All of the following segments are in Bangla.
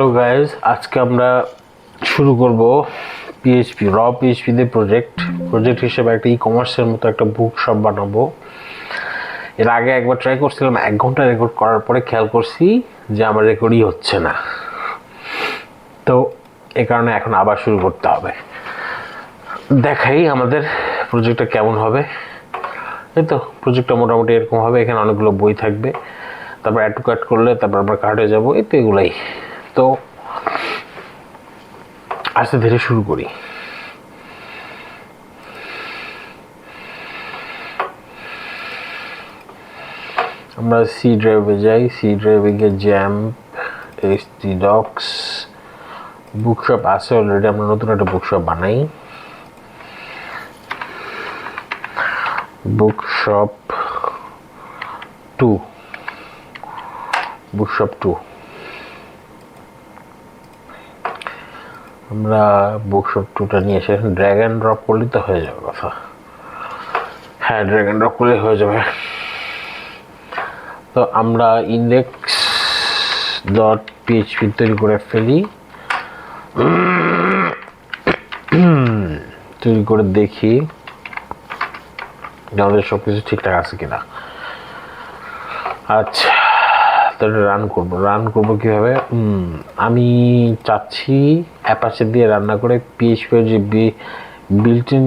হ্যালো গাইজ, আজকে আমরা শুরু করব পিএইচপি দিয়ে প্রজেক্ট হিসেবে একটা কমার্সের মতো একটা বুক শপ বানাবো। এর আগে একবার ট্রাই করছিলাম, 1 ঘন্টা রেকর্ড করার পরে খেয়াল করছি যে আমার রেকর্ডই হচ্ছে না। তো এ কারণে এখন আবার শুরু করতে হবে। দেখাই আমাদের প্রজেক্টটা কেমন হবে। এই তো প্রজেক্টটা মোটামুটি এরকম হবে। এখানে অনেকগুলো বই থাকবে, তারপর অ্যাড টু কাট করলে তারপর আমরা কার্ডে যাবো। এই তো এগুলাই। তো আস্তে ধীরে শুরু করি। আমরা সি ড্রাইভে যাই, সি ড্রাইভে গিয়ে জ্যাম্প, এইচটি ডক্স, বুকশপ আছে অলরেডি। আমরা নতুন একটা বুকশপ বানাই, বুকশপ 2, বুকশপ 2। আমরা বুকশপ 2টা নিয়ে এসে ড্র্যাগ অ্যান্ড ড্রপ করলে তো হয়ে যাবে কথা। হ্যাঁ, ড্র্যাগ অ্যান্ড ড্রপ করলে হয়ে যাবে। তো আমরা ইন্ডেক্স ডট পিএইচপি তৈরি করে ফেলি, তৈরি করে দেখি আমাদের সব কিছু ঠিকঠাক আছে কিনা। আচ্ছা, তো রান করবো কীভাবে? আমি চাচ্ছি অ্যাপাচে দিয়ে রান্না করে পিএইচপি যে বিল্ট ইন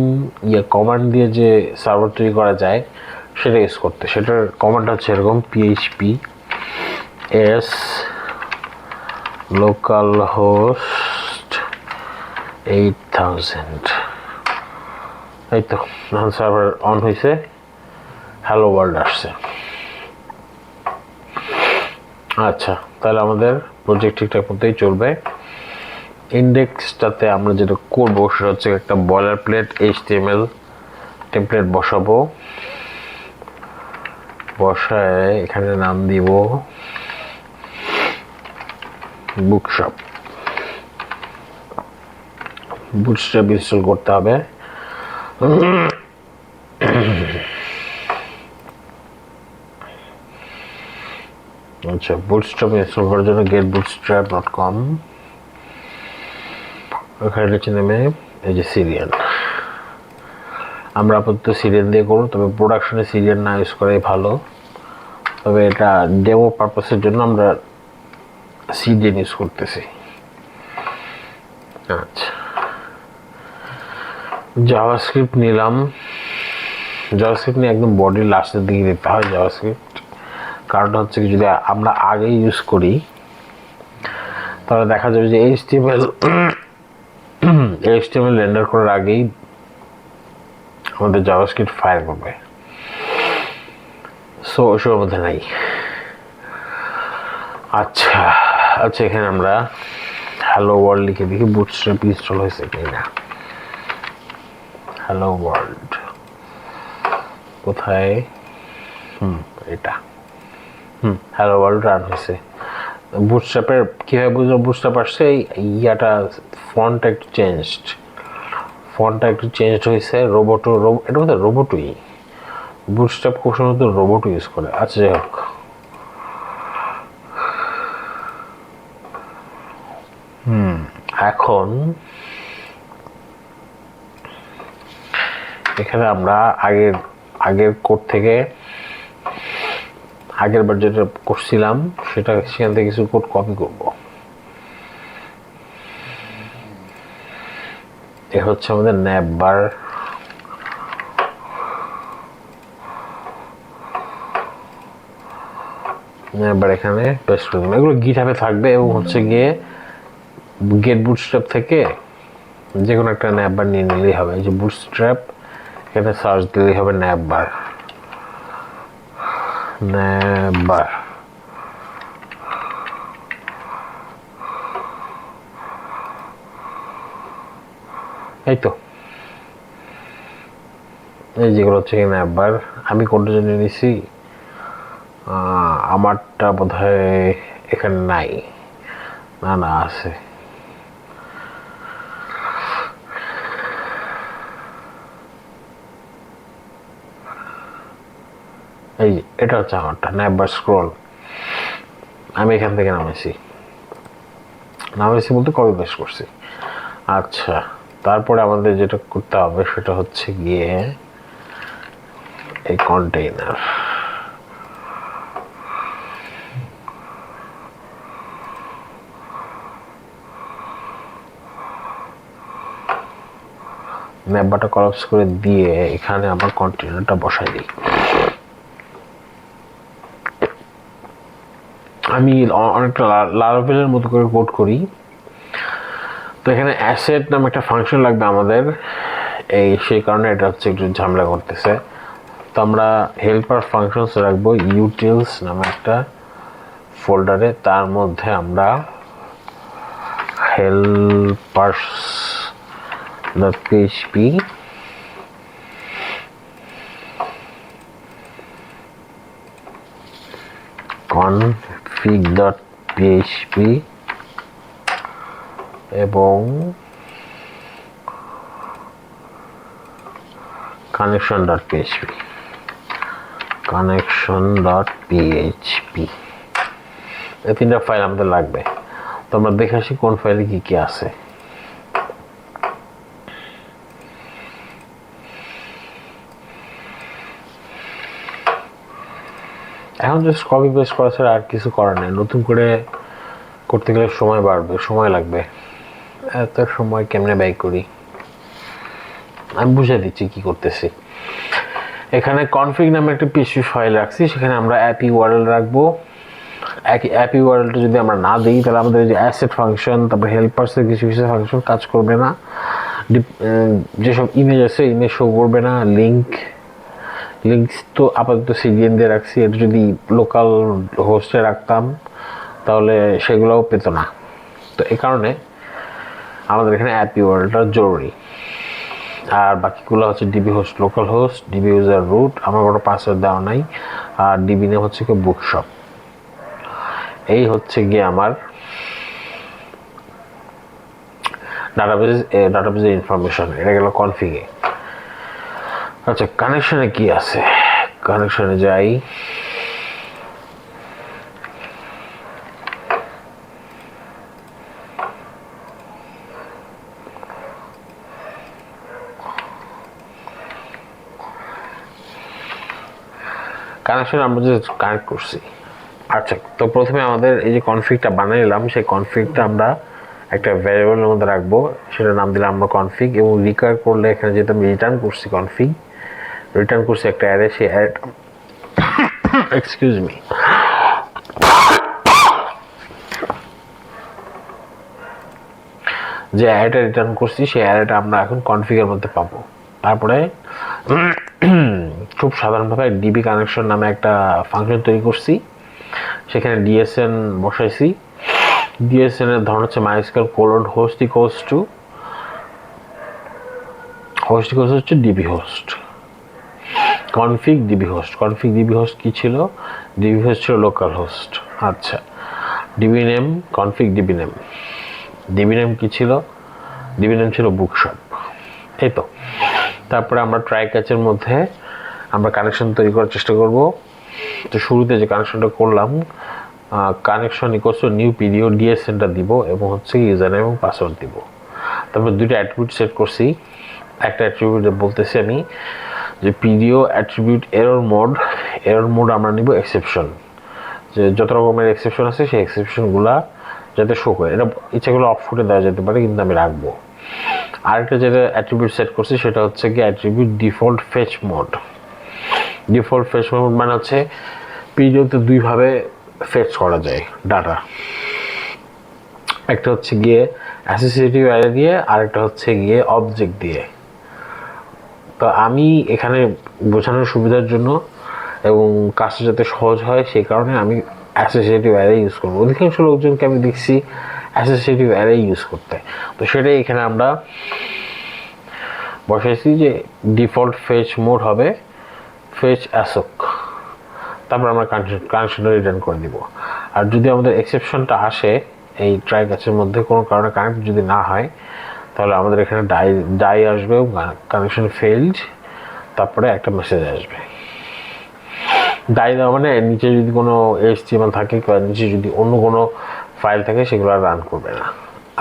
কমান্ড দিয়ে যে সার্ভার তৈরি করা যায় সেটা ইউজ করতে। সেটার কমান্ড হচ্ছে এরকম: পিএইচপি এস লোকাল হোস্ট 8000। এই তো সার্ভার অন হয়েছে, হ্যালো ওয়ার্ল্ড আসছে। আচ্ছা, তাহলে আমাদের প্রজেক্ট ঠিকঠাক মতোই চলবে। ইন্ডেক্সটাতে আমরা যেটা করবো সেটা হচ্ছে একটা বয়লার প্লেট HTML টেমপ্লেট বসাবো। বসায় এখানে নাম দিব বুকশপ। বুটস্ট্র্যাপ ইনস্টল করতে হবে। আচ্ছা, বুটস্ট্র্যাপ ইনস্টল করার জন্য getbootstrap.com, ওখানে নিচে নেমে এই যে সিরিয়াল। আমরা আপাতত সিরিয়াল দিয়ে করবো, তবে প্রোডাকশনে সিরিয়াল না ইউজ করাই ভালো। তবে এটা ডেমো পারপাসের জন্য আমরা সিডিএন ইউজ করতেছি। আচ্ছা, জাভাস্ক্রিপ্ট নিলাম। জাভাস্ক্রিপ্ট নিয়ে একদম বডির লাস্টের দিকে দিতে হয় জাভাস্ক্রিপ্ট। কারণটা হচ্ছে কি, যদি আমরা আগে ইউজ করি তাহলে দেখা যাবে যে HTML রেন্ডার করার আগেই আমাদের জাভাস্ক্রিপ্ট ফায়ার করবে। সো ওইসবের মধ্যে নাই। আচ্ছা, এখানে আমরা হ্যালো ওয়ার্ল্ড লিখে দেখি বুটস্ট্র্যাপ ইনস্টল হয়েছে কিনা। হ্যালো ওয়ার্ল্ড কোথায়? এটা হ্যালো ওয়ার্ল্ড রান হয়েছে। বুটস্ট্র্যাপের কীভাবে বুঝবো বুটস্ট্র্যাপ আসছে? ইয়াটা ফন্টটা একটু চেঞ্জড হয়েছে। এটা বোধহয় রোবটই। বুটস্ট্র্যাপ খুব সম্ভবত রোবট ইউজ করে। আচ্ছা, যাই হোক, এখন এখানে আমরা আগের কোড থেকে আগের বার যেটা করছিলাম সেটা সেখান থেকে কিছু কোড কপি করব। এ হচ্ছে আমাদের ন্যাববার। এখানে পেস্ট করে দেবো। এগুলো গিটহাবে থাকবে এবং হচ্ছে গিয়ে গেট বুটস্ট্র্যাপ থেকে যে কোনো একটা ন্যাববার নিয়ে নিলেই হবে। এই যে বুটস্ট্র্যাপ, এখানে সার্চ দিলেই হবে ন্যাববার। এই তো এই যেগুলো হচ্ছে কি ন্যাববার। আমি কোনটা জন্য নিছি, আমারটা বোধহয় এখানে নাই। না আছে। এই এটা হচ্ছে আমারটা ন্যাববার স্ক্রল। আমি এখান থেকে নামেছি। নামাইছি বলতে কপি পেস্ট করছি। আচ্ছা, তারপরে আমাদের যেটা করতে হবে সেটা হচ্ছে গিয়ে এই কন্টেইনার, ম্যাপবাটা কলাপস করে দিয়ে এখানে আবার কন্টেইনারটা বসাই দিই। আমি অনেকটা লারাভেলের মতো করে কোড করি। তো এখানে অ্যাসেট নামে একটা ফাংশন লাগবে আমাদের, সেই কারণে এটা হচ্ছে একটু ঝামেলা করতেছে। তো আমরা হেল্পার ফাংশনস রাখবো ইউটিলস নামে একটা ফোল্ডারে, তার মধ্যে আমরা helpers.php config.php এবং connection.php এই তিনটা ফাইল আমাদের লাগবে। তো আমরা দেখে আসি কোন ফাইলে কি কি আছে। এখন জাস্ট কপি পেস্ট করা ছাড়া আর কিছু করার নেই। নতুন করে করতে গেলে সময় বাড়বে, সময় লাগবে। এত সময় কেমনে ব্যয় করি আমি বুঝে দিচ্ছি কি করতেছি। এখানে কনফিগ নামে একটা পিএইচপি ফাইল রাখছি, সেখানে আমরা অ্যাপ ইউআরএল রাখবো। অ্যাপ ইউআরএলটা যদি আমরা না দিই তাহলে আমাদের যে অ্যাসেট ফাংশন, তারপর হেল্পার্সের কিছু কিছু ফাংশন কাজ করবে না। যেসব ইমেজ আছে ইমেজ শো করবে না। লিঙ্কস তো আপাতত সিডিএন দিয়ে রাখছি, এটা যদি লোকাল হোস্টে রাখতাম তাহলে সেগুলোও পেত না। তো এই কারণে আমাদের এখানে অ্যাপ ইউআরএলটা জরুরি। আর বাকিগুলো হচ্ছে DB host localhost, DB user root, আমার কোনো পাসওয়ার্ড দেওয়া নাই, আর ডিবি নেম হচ্ছে কি বুকশপ। এই হচ্ছে গিয়ে আমার ডাটাবেজের ইনফরমেশন। এটা গেল কনফিগে। আচ্ছা, কানেকশনে কি আছে? কানেকশনে যাই। কানেকশন আমরা যে কানেক্ট করছি। আচ্ছা, তো প্রথমে আমাদের এই যে কনফিগটা বানাইলাম, সেই কনফিগটা আমরা একটা ভ্যারিয়েবলের মধ্যে রাখবো, সেটার নাম দিলাম আমরা কনফিগ। এবং রিকোয়ার করলে এখানে যেহেতু আমি রিটার্ন করছি কনফিগ, রিটার্ন করছি একটা অ্যারে, সেই অ্যারে এক্সকিউজ মি যে অ্যারেটা রিটার্ন করছি সেই অ্যারেটা আমরা এখন কনফিগের মধ্যে পাবো। তারপরে খুব সাধারণভাবে ডিবি কানেকশন নামে একটা ফাংশন তৈরি করছি, সেখানে ডিএসএন বসাইছি। ডিএসএন এর ধরন হচ্ছে MySQL colon host equals to DB host, config DB host. Config DB host কি ছিল? ডিবি হোস্ট ছিল লোকাল হোস্ট। আচ্ছা, DB name config DB name. DB name কি ছিল? ডিবি নেম ছিল বুকশপ। এই তো। তারপরে আমরা ট্রাই ক্যাচের মধ্যে আমরা কানেকশন তৈরি করার চেষ্টা করব। তো শুরুতে যে কানেকশনটা করলাম, কানেকশন ইকুয়ালস টু নিউ পিডিও, ডিএসএনটা দিব এবং হচ্ছে ইউজার নেম এবং পাসওয়ার্ড দিব। তারপর দুইটা অ্যাট্রিবিউট সেট করছি। একটা অ্যাট্রিবিউট বলতেছি আমি যে পিডিও অ্যাট্রিবিউট এরর মোড আমরা নিব এক্সেপশন, যে যত রকমের এক্সেপশন আছে সেই এক্সেপশনগুলা যাতে শো করে। এটা ইচ্ছাগুলো অফ ফুটে দেওয়া যেতে পারে, কিন্তু আমি রাখবো। আরেকটা যেটা অ্যাট্রিবিউট সেট করছি সেটা হচ্ছে কি attribute default fetch mode. Default fetch mode মানে হচ্ছে পিডিওতে দুইভাবে ফেচ করা যায় ডাটা, একটা হচ্ছে গিয়ে অ্যাসোসিয়েটিভ অ্যারে দিয়ে, আরেকটা হচ্ছে গিয়ে অবজেক্ট দিয়ে। তো আমি এখানে বোঝানোর সুবিধার জন্য এবং কাজটা যাতে সহজ হয় সেই কারণে আমি অ্যাসোসিয়েটিভ অ্যারে ইউজ করবো। অধিকাংশ লোকজনকে আমি দেখছি অ্যাসোসিয়েটিভ অ্যারে ইউজ করতে। তো সেটাই এখানে আমরা বসাইছি যে ডিফল্ট ফেচ মোড হবে ফেচ অ্যাসোক। তারপর আমরা কানেকশনটা রিটার্ন করে দিব। আর যদি আমাদের এক্সেপশনটা আসে এই ট্রাই ক্যাচের মধ্যে কোনো কারণে কানেক্ট যদি না হয়, তাহলে আমাদের এখানে ডাই আসবে, কানেকশন ফেইলড, তারপরে একটা মেসেজ আসবে। ডাই দেওয়া মানে নিচে যদি কোনো HTML থাকে বা নিচে যদি অন্য কোনো ফাইল থাকে সেগুলো আর রান করবে না।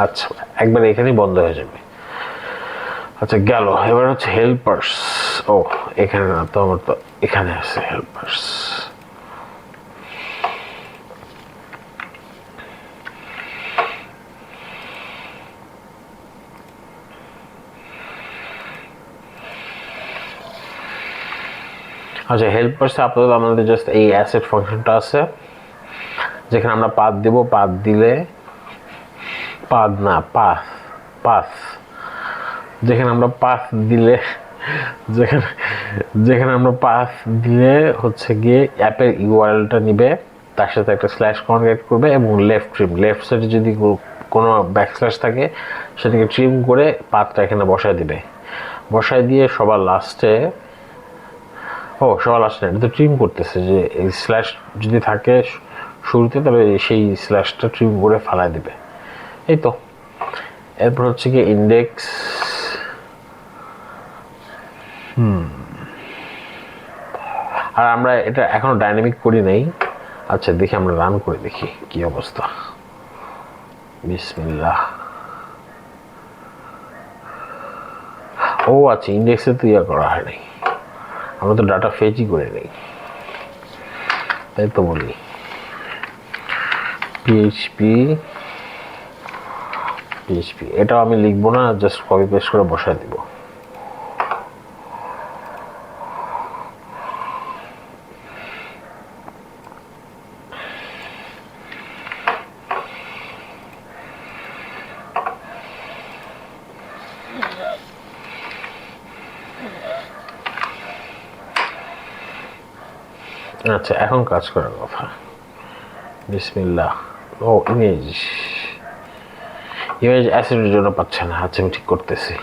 আচ্ছা একবার এখানেই বন্ধ হয়ে যাবে। আচ্ছা গেল। এবার হচ্ছে হেল্পার্স। ও এখানে না তো, আমার তো এখানে আছে হেল্পার্স। আচ্ছা হেল্পার্সে আপাতত আমাদের জাস্ট এই অ্যাসেট ফাংশনটা আছে, যেখানে আমরা পাথ দেব। পাথ দিলে পাথ না পাথ পাথ যেখানে আমরা পাথ দিলে যেখানে যেখানে আমরা পাথ দিলে হচ্ছে গিয়ে অ্যাপের ইউআরএলটা নিবে, তার সাথে একটা স্ল্যাশ কনক্যাট করবে এবং লেফট ট্রিম, লেফট সাইডে যদি কোনো ব্যাকস্ল্যাশ থাকে সেটাকে ট্রিম করে পাথটা এখানে বসায় দিবে। বসায় দিয়ে সবার লাস্টে, সবার লাস্টে এটা তো ট্রিম করতেছে, যে এই স্ল্যাশ যদি থাকে শুরুতে তাহলে সেই স্ল্যাশটা ট্রিম করে ফালাই দেবে। এই তো। এরপর হচ্ছে কি ইন্ডেক্স। আর আমরা এটা এখনো ডাইনামিক করি নাই। আচ্ছা দেখি আমরা রান করে দেখি কি অবস্থা। বিসমিল্লাহ। আচ্ছা ইন্ডেক্সে তো করা হয় নাই, আমরা তো ডাটা ফেচই করে নেই, তাই তো বলি। পিএইচপি এটাও আমি লিখবো না, জাস্ট কপি পেস্ট করে বসায় দিব। আচ্ছা এখন কাজ করার কথা। বিসমিল্লাহ। ইমেজ অ্যাসেটের জন্য পাচ্ছে না। আচ্ছা আমি ঠিক করতেছি।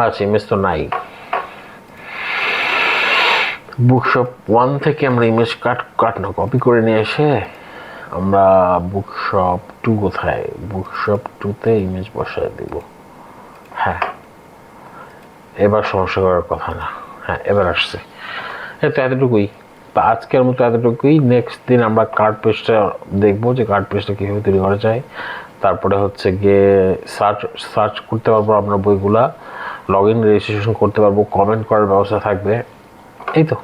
আচ্ছা ইমেজ তো নাই। বুকশপ 1 থেকে আমরা ইমেজ কপি করে নিয়ে এসে আমরা বুকশপ 2 কোথায়, বুকশপ 2-তে ইমেজ বসায় দিব। হ্যাঁ এবার সমস্যা করার কথা না। হ্যাঁ এবার আসছে। তো এতটুকুই। তো আজকের মতো এতটুকুই। নেক্সট দিন আমরা কার্ড পেজটা দেখবো, যে কার্ড পেজটা কীভাবে তৈরি করা যায়। তারপরে হচ্ছে গিয়ে সার্চ করতে পারবো আমরা বইগুলা, লগ ইন রেজিস্ট্রেশন করতে পারবো, কমেন্ট করার ব্যবস্থা থাকবে। এই তো,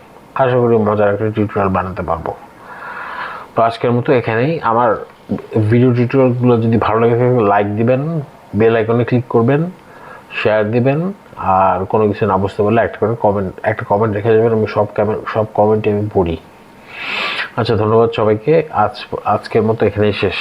আশা করি মজার একটা টিউটোরিয়াল বানাতে পারবো। তো আজকের মতো এখানেই। আমার ভিডিও টিউটোরিয়ালগুলো যদি ভালো লাগে থাকে লাইক দিবেন, বেল আইকনে ক্লিক করবেন, শেয়ার দিবেন, আর কোনো কিছু না বুঝতে পারলে একটা কমেন্ট রেখে যাবেন। আমি সব কমেন্টে আমি পড়ি। আচ্ছা ধন্যবাদ সবাইকে। আজকের মতো এখানেই শেষ।